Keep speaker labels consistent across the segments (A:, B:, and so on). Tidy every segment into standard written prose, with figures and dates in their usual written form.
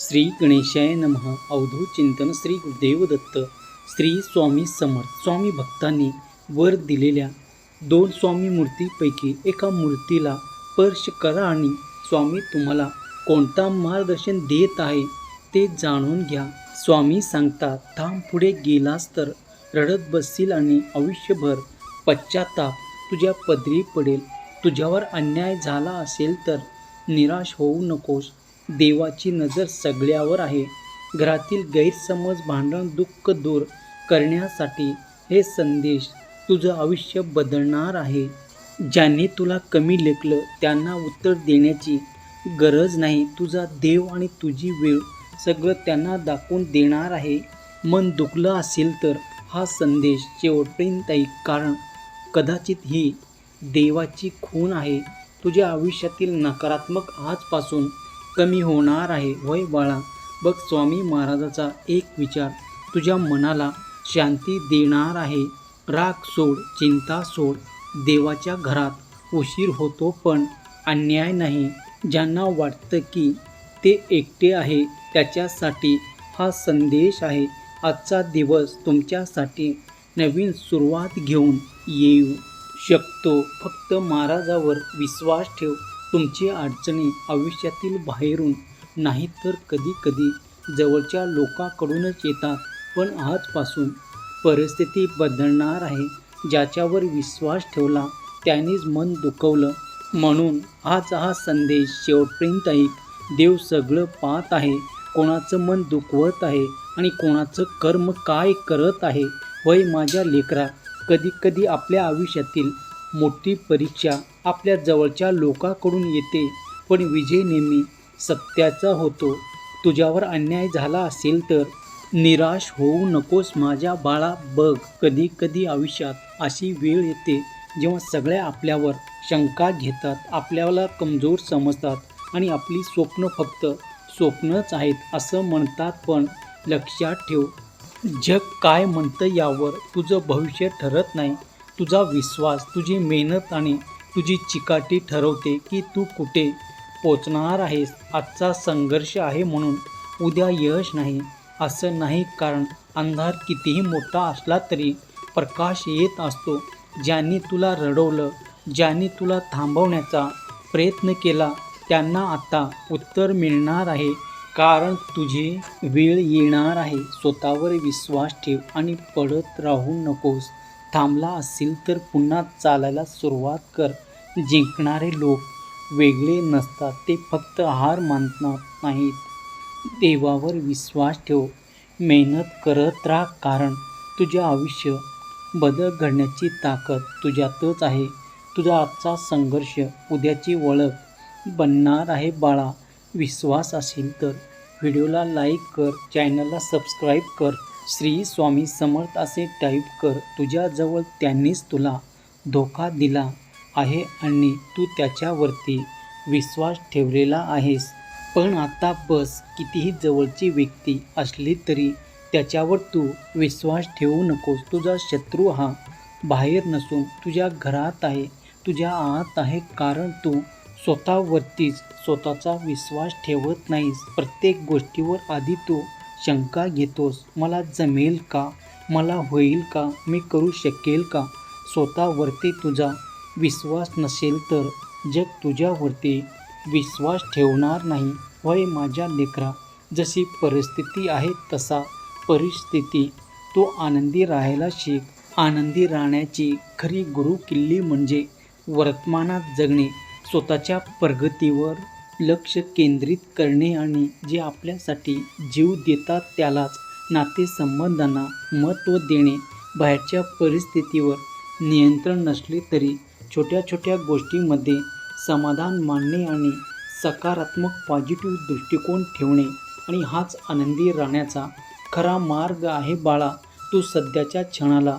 A: श्री गणेशाय नमः. अवधूत चिंतन श्री गुरुदेव दत्त. श्री स्वामी समर्थ. स्वामी भक्तांनी वर दिलेल्या दोन स्वामी मूर्तीपैकी एका मूर्तीला स्पर्श करा आणि स्वामी तुम्हाला कोणता मार्गदर्शन देत आहे ते जाणून घ्या. स्वामी सांगतात, थांब, पुढे गेलास तर रडत बसशील आणि आयुष्यभर पश्चाताप तुझ्या पदरी पडेल. तुझ्यावर अन्याय झाला असेल तर निराश होऊ नकोस. देवाची नजर सगळ्यावर आहे. घरातील गैरसमज, भांडण, दुःख दूर करण्यासाठी हे संदेश तुझं आयुष्य बदलणार आहे. ज्यांनी तुला कमी लेखलं त्यांना उत्तर देण्याची गरज नाही. तुझा देव आणि तुझी वेळ सगळं त्यांना दाखवून देणार आहे. मन दुखलं असेल तर हा संदेश शेवटपर्यंत ऐक, कारण कदाचित ही देवाची खूण आहे. तुझ्या आयुष्यातील नकारात्मक आजपासून कमी होणार आहे. वय बाळा, बघ, स्वामी महाराजाचा एक विचार तुझ्या मनाला शांती देणार आहे. राग सोड, चिंता सोड. देवाच्या घरात उशीर होतो पण अन्याय नाही. ज्यांना वाटतं की ते एकटे आहे त्याच्यासाठी हा संदेश आहे. आजचा दिवस तुमच्यासाठी नवीन सुरुवात घेऊन येऊ शकतो. फक्त महाराजावर विश्वास ठेव. तुमची अडचणी आयुष्यातील बाहेरून नाही तर कधी कधी जवळच्या लोकांकडूनच येतात. पण आजपासून परिस्थिती बदलणार आहे. ज्याच्यावर विश्वास ठेवला त्यानेच मन दुखवलं. म्हणून आज हा संदेश शेवटपर्यंत ऐक. देव सगळं पाहत आहे. कोणाचं मन दुखवत आहे आणि कोणाचं कर्म काय करत आहे. वय माझ्या लेकरा, कधी कधी आपल्या आयुष्यातील मोठी परीक्षा आपल्या जवळच्या लोकांकडून येते, पण विजय नेहमी सत्याचा होतो. तुझ्यावर अन्याय झाला असेल तर निराश होऊ नकोस माझ्या बाळा. बघ, कधी कधी आयुष्यात अशी वेळ येते जेव्हा सगळे आपल्यावर शंका घेतात, आपल्याला कमजोर समजतात आणि आपली स्वप्न फक्त स्वप्नच आहेत असं म्हणतात. पण लक्षात ठेव, जग काय म्हणतं यावर तुझं भविष्य ठरत नाही. तुझा विश्वास, तुझी मेहनत आणि तुझी चिकाटी ठरवते की तू कुठे पोचणार आहेस. आजचा संघर्ष आहे म्हणून उद्या यश नाही असं नाही, कारण अंधार कितीही मोठा असला तरी प्रकाश येत असतो. ज्यांनी तुला रडवलं, ज्यांनी तुला थांबवण्याचा प्रयत्न केला त्यांना आता उत्तर मिळणार आहे, कारण तुझी वेळ येणार आहे. स्वतःवर विश्वास ठेव आणि पडत राहू नकोस. थांबला असेल तर पुन्हा चालायला सुरुवात कर. जिंकणारे लोक वेगळे नसतात, ते फक्त हार मानत नाहीत. देवावर विश्वास ठेव, मेहनत करत राहा, कारण तुझे आयुष्य बदल घडण्याची ताकद तुझ्यातच आहे. तुझा आजचा संघर्ष उद्याची ओळख बनणार आहे बाळा. विश्वास असेल तर व्हिडिओला लाईक कर, चॅनलला सबस्क्राईब कर, श्री स्वामी समर्थ असे टाईप कर. तुझ्याजवळ त्यांनीच तुला धोका दिला आहे आणि तू त्याच्यावरती विश्वास ठेवलेला आहेस. पण आता बस, कितीही जवळची व्यक्ती असली तरी त्याच्यावर तू विश्वास ठेवू नकोस. तुझा शत्रू हा बाहेर नसून तुझ्या घरात आहे, तुझ्या आत आहे, कारण तू स्वतःवरतीच स्वतःचा विश्वास ठेवत नाहीस. प्रत्येक गोष्टीवर आधी तू शंका घेतोस. मला जमेल का? मला होईल का? मी करू शकेल का? स्वतःवरती तुझा विश्वास नसेल तर जग तुझ्यावरती विश्वास ठेवणार नाही. वय माझ्या लेकरा, जशी परिस्थिती आहे तसा परिस्थिती तू आनंदी राहायला शिक. आनंदी राहण्याची खरी गुरुकिल्ली म्हणजे वर्तमानात जगणे, स्वतःच्या प्रगतीवर लक्ष केंद्रित करणे आणि जे आपल्यासाठी जीव देतात त्यालाच नातेसंबंधांना महत्त्व देणे. बाहेरच्या परिस्थितीवर नियंत्रण नसले तरी छोट्या छोट्या गोष्टींमध्ये समाधान मानणे आणि सकारात्मक पॉझिटिव्ह दृष्टिकोन ठेवणे, आणि हाच आनंदी राहण्याचा खरा मार्ग आहे बाळा. तू सध्याच्या क्षणाला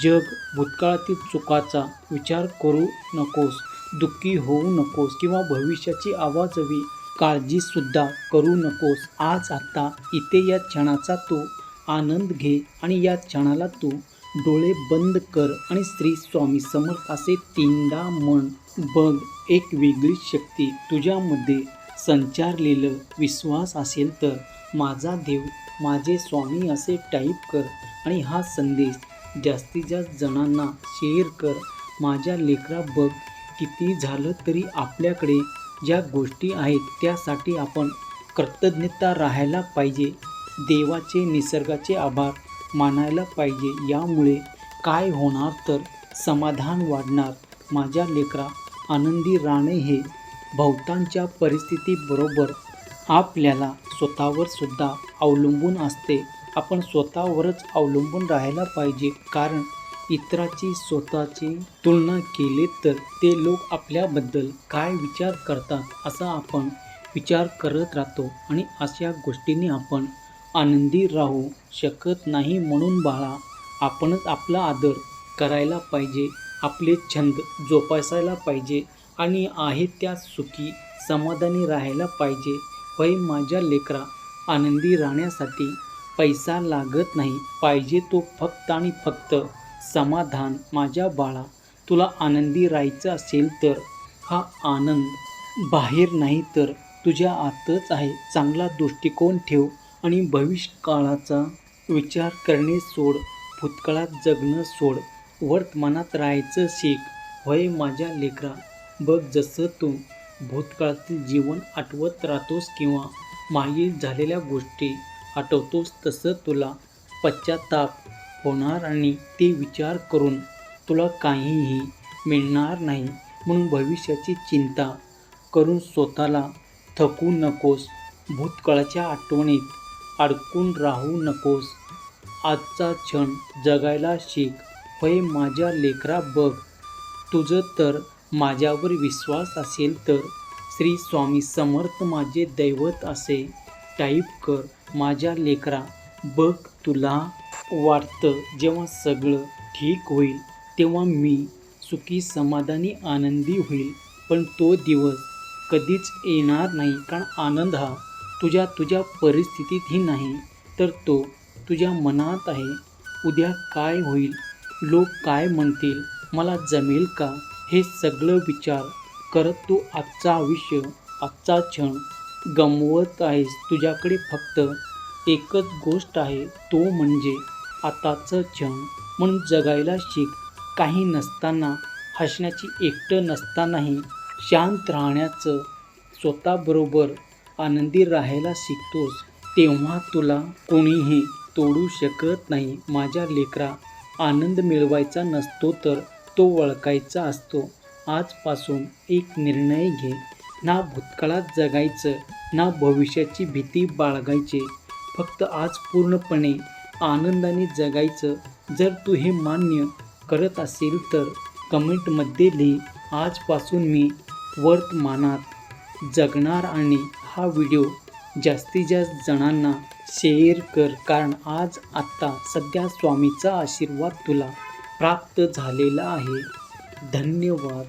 A: जग, भूतकाळातील चुकाचा विचार करू नकोस, दुःखी होऊ नकोस किंवा भविष्याची आवाजवी काळजीसुद्धा करू नकोस. आज, आता, इथे या क्षणाचा तू आनंद घे आणि या क्षणाला तू डोळे बंद कर आणि श्री स्वामी समर्थ असे 3दा म्हण. बघ, एक वेगळी शक्ती तुझ्यामध्ये संचारलेलं विश्वास असेल तर माझा देव माझे स्वामी असे टाईप कर आणि हा संदेश जास्तीत जास्त जणांना शेअर कर. माझ्या लेकरा बघ, किती झालं तरी आपल्याकडे ज्या गोष्टी आहेत त्यासाठी आपण कृतज्ञता राहायला पाहिजे. देवाचे निसर्गाचे आभार मानायला पाहिजे. यामुळे काय होणार तर समाधान वाढणार. माझ्या लेकरा, आनंदी राहणे हे बहुतांच्या परिस्थितीबरोबर आपल्याला स्वतःवर सुद्धा अवलंबून असते. आपण स्वतःवरच अवलंबून राहायला पाहिजे, कारण इतराची स्वतःची तुलना केली तर ते लोक आपल्याबद्दल काय विचार करतात असा आपण विचार करत राहतो आणि अशा गोष्टींनी आपण आनंदी राहू शकत नाही. म्हणून बाळा, आपणच आपला आदर करायला पाहिजे, आपले छंद जोपासायला पाहिजे आणि आहे त्या सुखी समाधानी राहायला पाहिजे. होय माझ्या लेकरा, आनंदी राहण्यासाठी पैसा लागत नाही, पाहिजे तो फक्त आणि फक्त समाधान. माझ्या बाळा, तुला आनंदी राहायचं असेल तर हा आनंद बाहेर नाही तर तुझ्या आतच आहे. चांगला दृष्टिकोन ठेव आणि भविष्यकाळाचा विचार करणे सोड. भूतकाळात जगणं सोड, वर्तमानात राहायचं शिक. होय माझ्या लेकरा, बघ, जसं तू भूतकाळातील जीवन आठवत राहतोस किंवा मागील झालेल्या गोष्टी आठवतोस, तसं तुला पश्चात्ताप होणार आणि ते विचार करून तुला काहीही मिळणार नाही. म्हणून भविष्याची चिंता करून स्वतःला थकू नकोस. भूतकाळाच्या आठवणीत अडकून राहू नकोस. आजचा क्षण जगायला शिक. होय माझ्या लेकरा, बघ, तुझं तर माझ्यावर विश्वास असेल तर श्री स्वामी समर्थ माझे दैवत असे टाईप कर. माझ्या लेकरा, बघ, तुला वाटतं जेव्हा सगळं ठीक होईल तेव्हा मी सुखी समाधानी आनंदी होईल, पण तो दिवस कधीच येणार नाही. कारण आनंद हा तुझ्या परिस्थितीतही नाही, तर तो तुझ्या मनात आहे. उद्या काय होईल, लोक काय म्हणतील, मला जमेल का, हे सगळं विचार करत तू आजचं आयुष्य, आजचा क्षण गमवत आहेस. तुझ्याकडे फक्त एकच गोष्ट आहे, तो म्हणजे आताचं क्षण. म्हणून जगायला शिक. काही नसताना हसण्याची, एकटं नसतानाही शांत राहण्याचं, स्वतःबरोबर आनंदी राहायला शिकतोस तेव्हा तुला कोणीही तोडू शकत नाही. माझ्या लेकरा, आनंद मिळवायचा नसतो तर तो ओळखायचा असतो. आजपासून एक निर्णय घे. ना भूतकाळात जगायचं, ना भविष्याची भीती बाळगायची. फक्त आज पूर्णपणे आनंदाने जगायचं. जर तू हे मान्य करत असेल तर कमेंटमध्ये लिही, आजपासून मी वर्तमानात जगणार. आणि हा व्हिडिओ जास्तीत जास्त जणांना शेअर कर, कारण आज आत्ता सध्या स्वामीचा आशीर्वाद तुला प्राप्त झालेला आहे. धन्यवाद.